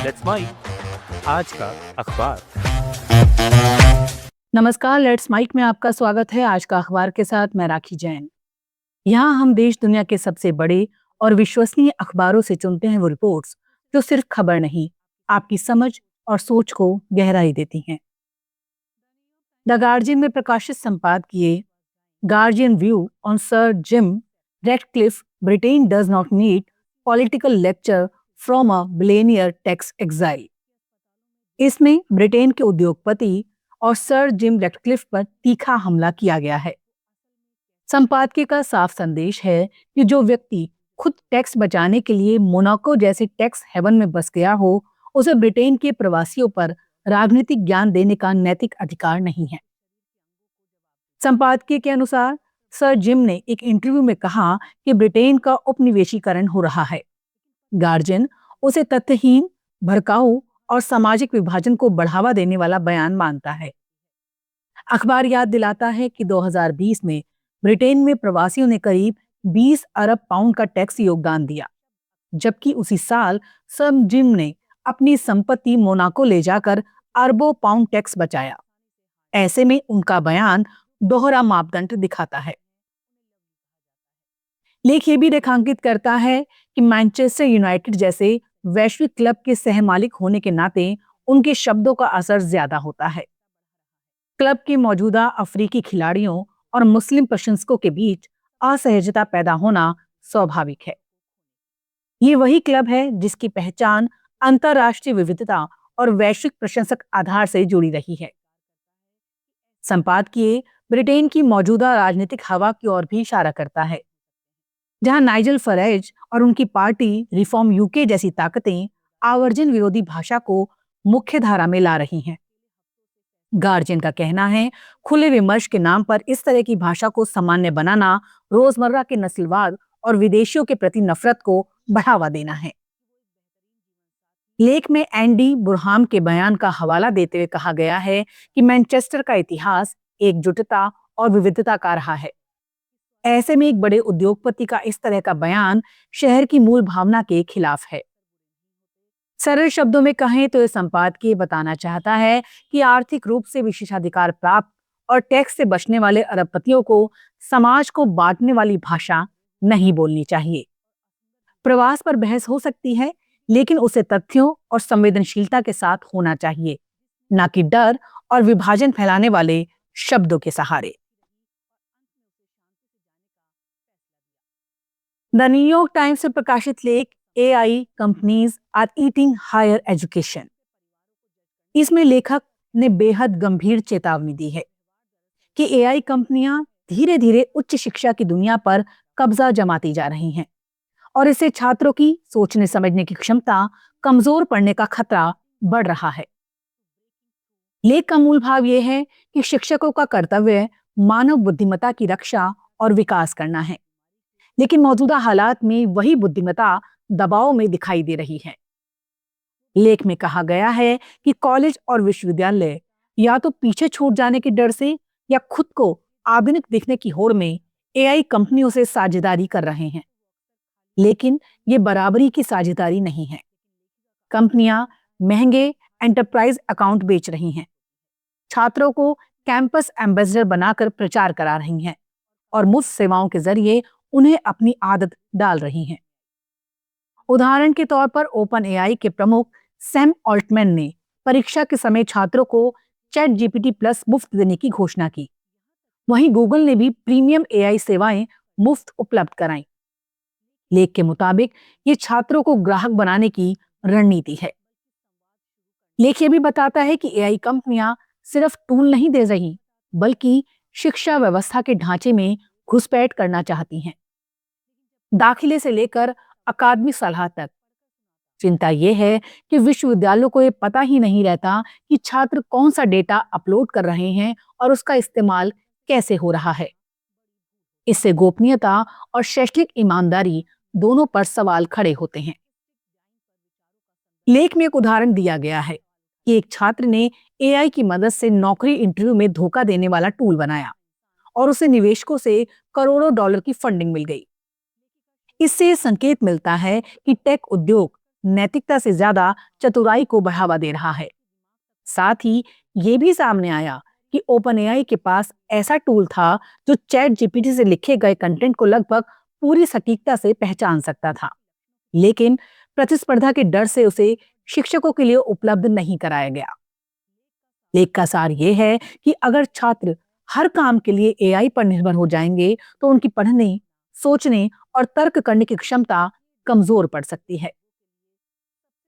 Let's mic आज का अखबार। नमस्कार, लेट्स माइक में आपका स्वागत है। आज का अखबार के साथ मैं राखी जैन। यहाँ हम देश दुनिया के सबसे बड़े और विश्वसनीय अखबारों से चुनते हैं वो रिपोर्ट्स जो सिर्फ खबर नहीं, आपकी समझ और सोच को गहराई देती हैं। द गार्जियन में प्रकाशित संपादकीय Guardian view on Sir Jim Radcliffe, Britain does not need political lecture from a billionaire tax exile. इसमें ब्रिटेन के उद्योगपति और सर जिम रेडक्लिफ पर तीखा हमला किया गया है। संपादकीय का साफ संदेश है कि जो व्यक्ति खुद टैक्स बचाने के लिए मोनाको जैसे टैक्स हेवन में बस गया हो, उसे ब्रिटेन के प्रवासियों पर राजनीतिक ज्ञान देने का नैतिक अधिकार नहीं है। संपादकीय के अनुसार सर जिम ने एक इंटरव्यू में कहा कि ब्रिटेन का उपनिवेशीकरण हो रहा है। गार्जियन उसे तथ्यहीन, भड़काऊ और सामाजिक विभाजन को बढ़ावा देने वाला बयान मानता है। अखबार याद दिलाता है कि 2020 में ब्रिटेन में प्रवासियों ने करीब 20 अरब पाउंड का टैक्स योगदान दिया, जबकि उसी साल सर जिम ने अपनी संपत्ति मोनाको ले जाकर अरबों पाउंड टैक्स बचाया। ऐसे में उनका बयान दोहरा मापदंड दिखाता है। लेख ये भी रेखांकित करता है कि मैनचेस्टर यूनाइटेड जैसे वैश्विक क्लब के सहमालिक होने के नाते उनके शब्दों का असर ज्यादा होता है। क्लब के मौजूदा अफ्रीकी खिलाड़ियों और मुस्लिम प्रशंसकों के बीच असहजता पैदा होना स्वाभाविक है। ये वही क्लब है जिसकी पहचान अंतर्राष्ट्रीय विविधता और वैश्विक प्रशंसक आधार से जुड़ी रही है। संपादकीय ब्रिटेन की मौजूदा राजनीतिक हवा की ओर भी इशारा करता है, जहां नाइजल फरेज और उनकी पार्टी रिफॉर्म यूके जैसी ताकतें आवर्जन विरोधी भाषा को मुख्य धारा में ला रही हैं। गार्जियन का कहना है, खुले विमर्श के नाम पर इस तरह की भाषा को सामान्य बनाना रोजमर्रा के नस्लवाद और विदेशियों के प्रति नफरत को बढ़ावा देना है। लेख में एंडी बुरहाम के बयान का हवाला देते हुए कहा गया है कि मैनचेस्टर का इतिहास एकजुटता और विविधता का रहा है। ऐसे में एक बड़े उद्योगपति का इस तरह का बयान शहर की मूल भावना के खिलाफ है। सरल शब्दों में कहें तो यह संपादकीय बताना चाहता है कि आर्थिक रूप से विशेषाधिकार प्राप्त और टैक्स से बचने वाले अरबपतियों को समाज को बांटने वाली भाषा नहीं बोलनी चाहिए। प्रवास पर बहस हो सकती है, लेकिन उसे तथ्यों और संवेदनशीलता के साथ होना चाहिए, न कि डर और विभाजन फैलाने वाले शब्दों के सहारे। द न्यूयॉर्क टाइम्स से प्रकाशित लेख AI companies are eating higher education. इसमें लेखक ने बेहद गंभीर चेतावनी दी है कि AI कंपनियां धीरे धीरे उच्च शिक्षा की दुनिया पर कब्जा जमाती जा रही हैं और इससे छात्रों की सोचने समझने की क्षमता कमजोर पड़ने का खतरा बढ़ रहा है। लेख का मूल भाव यह है कि शिक्षकों का कर्तव्य मानव बुद्धिमत्ता की रक्षा और विकास करना है, लेकिन मौजूदा हालात में वही बुद्धिमत्ता दबाव में दिखाई दे रही है। लेख में कहा गया है कि कॉलेज और विश्वविद्यालय या तो पीछे छूट जाने के डर से या खुद को आधुनिक दिखने की होड़ में AI कंपनियों से साझेदारी कर रहे हैं, लेकिन ये बराबरी की साझेदारी नहीं है। कंपनियां महंगे एंटरप्राइज अकाउंट बेच रही हैं, छात्रों को कैंपस एम्बेसडर बनाकर प्रचार करा रही हैं और मुफ्त सेवाओं के जरिए उन्हें अपनी आदत डाल रही हैं। उदाहरण के तौर पर ओपन AI के प्रमुख सैम ऑल्टमैन ने परीक्षा के समय छात्रों को ChatGPT+ मुफ्त देने की घोषणा की। वहीं गूगल ने भी प्रीमियम AI सेवाएं मुफ्त उपलब्ध कराईं। लेख के मुताबिक ये छात्रों को ग्राहक बनाने की रणनीति है। लेख ये भी बताता है कि AI कंपनियां सिर्फ टूल नहीं दे रही, बल्कि शिक्षा व्यवस्था के ढांचे में घुसपैठ करना चाहती हैं। दाखिले से लेकर अकादमिक सलाह तक चिंता यह है कि विश्वविद्यालयों को यह पता ही नहीं रहता कि छात्र कौन सा डेटा अपलोड कर रहे हैं और उसका इस्तेमाल कैसे हो रहा है। इससे गोपनीयता और शैक्षणिक ईमानदारी दोनों पर सवाल खड़े होते हैं। लेख में एक उदाहरण दिया गया है कि एक छात्र ने AI की मदद से नौकरी इंटरव्यू में धोखा देने वाला टूल बनाया और उसे निवेशकों से करोड़ों डॉलर की फंडिंग मिल गई। इससे संकेत मिलता है कि टेक उद्योग नैतिकता से ज्यादा चतुराई को बढ़ावा दे रहा है। साथ ही ये भी सामने आया कि ओपनएआई के पास ऐसा टूल था जो चैट जीपीटी से लिखे गए कंटेंट को लगभग पूरी सटीकता से पहचान सकता था, लेकिन प्रतिस्पर्धा के डर से उसे शिक्षकों के लिए उपलब्ध नहीं कराया गया। लेख का सार यह है कि अगर छात्र हर काम के लिए एआई पर निर्भर हो जाएंगे तो उनकी पढ़ने, सोचने और तर्क करने की क्षमता कमजोर पड़ सकती है।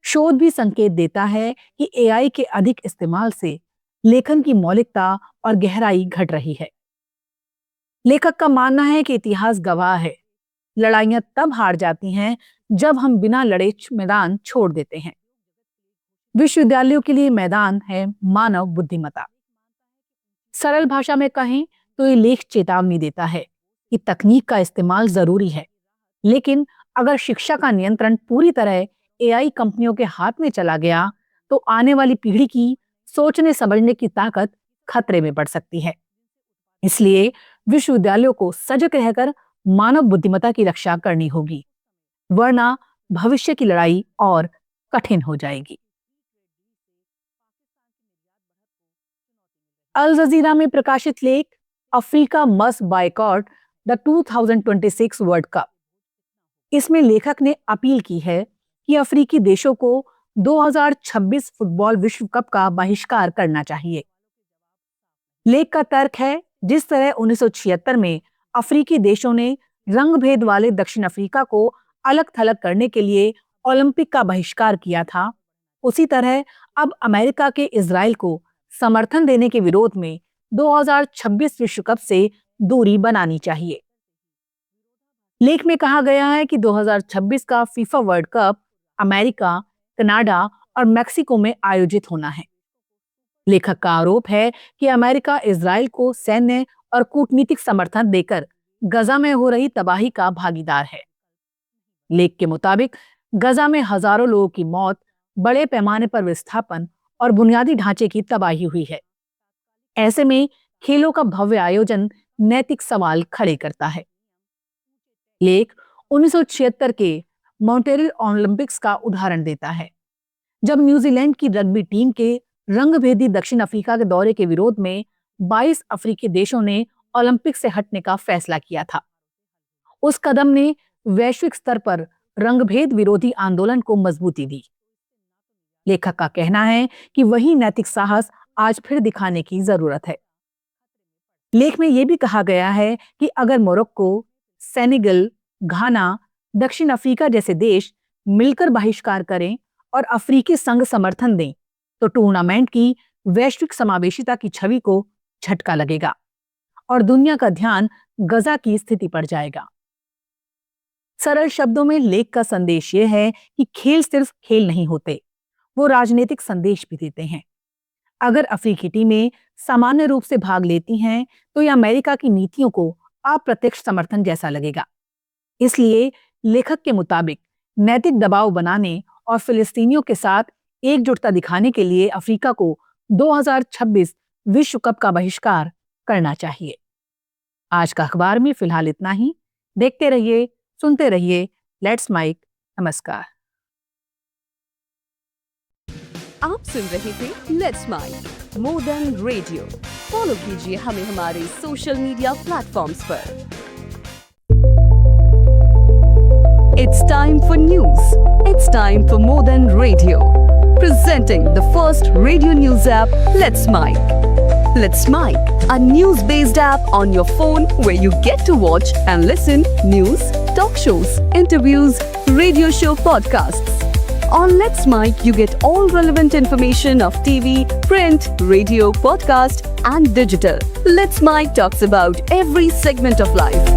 शोध भी संकेत देता है कि एआई के अधिक इस्तेमाल से लेखन की मौलिकता और गहराई घट रही है। लेखक का मानना है कि इतिहास गवाह है, लड़ाइयां तब हार जाती हैं जब हम बिना लड़े मैदान छोड़ देते हैं। विश्वविद्यालयों के लिए मैदान है मानव बुद्धिमत्ता। सरल भाषा में कहें तो ये लेख चेतावनी देता है कि तकनीक का इस्तेमाल जरूरी है, लेकिन अगर शिक्षा का नियंत्रण पूरी तरह एआई कंपनियों के हाथ में चला गया तो आने वाली पीढ़ी की सोचने समझने की ताकत खतरे में पड़ सकती है। इसलिए विश्वविद्यालयों को सजग रहकर मानव बुद्धिमत्ता की रक्षा करनी होगी, वरना भविष्य की लड़ाई और कठिन हो जाएगी। अल जजीरा में प्रकाशित लेख Africa must boycott the 2026 world cup. इसमें लेखक ने अपील की है कि अफ्रीकी देशों को 2026 फुटबॉल विश्व कप का बहिष्कार करना चाहिए। लेख का तर्क है, जिस तरह 1976 में अफ्रीकी देशों ने रंगभेद वाले दक्षिण अफ्रीका को अलग थलग करने के लिए ओलंपिक का बहिष्कार किया था, उसी तरह अब अमेरिका के इजराइल को समर्थन देने के विरोध में 2026 विश्व कप से दूरी बनानी चाहिए। लेख में कहा गया है कि 2026 का FIFA world cup America, Canada और मेक्सिको में आयोजित होना है। लेखक का आरोप है कि अमेरिका इजराइल को सैन्य और कूटनीतिक समर्थन देकर गजा में हो रही तबाही का भागीदार है। लेख के मुताबिक गजा में हजारों लोगों की मौत, बड़े पैमाने पर विस्थापन और बुनियादी ढांचे की तबाही हुई है। ऐसे में खेलों का भव्य आयोजन नैतिक सवाल खड़े करता है। लेख 1976 के मॉन्ट्रियल ओलंपिक्स का उदाहरण देता है, जब न्यूजीलैंड की रग्बी टीम के रंगभेदी दक्षिण अफ्रीका के दौरे के विरोध में 22 अफ्रीकी देशों ने ओलंपिक से हटने का फैसला किया था। उस कदम ने वैश्विक स्तर पर रंगभेद विरोधी आंदोलन को मजबूती दी। लेखक का कहना है कि वही नैतिक साहस आज फिर दिखाने की जरूरत है। लेख में यह भी कहा गया है कि अगर मोरक्को, सेनेगल, घाना, दक्षिण अफ्रीका जैसे देश मिलकर बहिष्कार करें और अफ्रीकी संघ समर्थन दें तो टूर्नामेंट की वैश्विक समावेशिता की छवि को झटका लगेगा और दुनिया का ध्यान गजा की स्थिति पर जाएगा। सरल शब्दों में लेख का संदेश यह है कि खेल सिर्फ खेल नहीं होते, वो राजनीतिक संदेश भी देते हैं। अगर अफ्रीकी टीमें सामान्य रूप से भाग लेती हैं तो यह अमेरिका की नीतियों को अप्रत्यक्ष समर्थन जैसा लगेगा। इसलिए लेखक के मुताबिक नैतिक दबाव बनाने और फिलिस्तीनियों के साथ एकजुटता दिखाने के लिए अफ्रीका को 2026 विश्व कप का बहिष्कार करना चाहिए। आज का अखबार में फिलहाल इतना ही। देखते रहिए, सुनते रहिए लेट्स माइक। नमस्कार। आप सुन रहे थे let's make more than radio. Follow कीजिए हमें हमारे सोशल मीडिया प्लेटफॉर्म्स पर। It's time for news. It's time for more than radio. Presenting the first radio news app, Let's Mic. Let's Mic, a news-based app on your phone where you get to watch and listen news, talk shows, interviews, radio show podcasts. On Let's Mic, you get all relevant information of TV, print, radio, podcast, and digital. Let's Mic talks about every segment of life.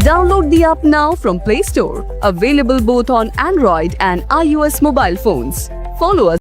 Download the app now from Play Store. Available both on Android and iOS mobile phones. Follow us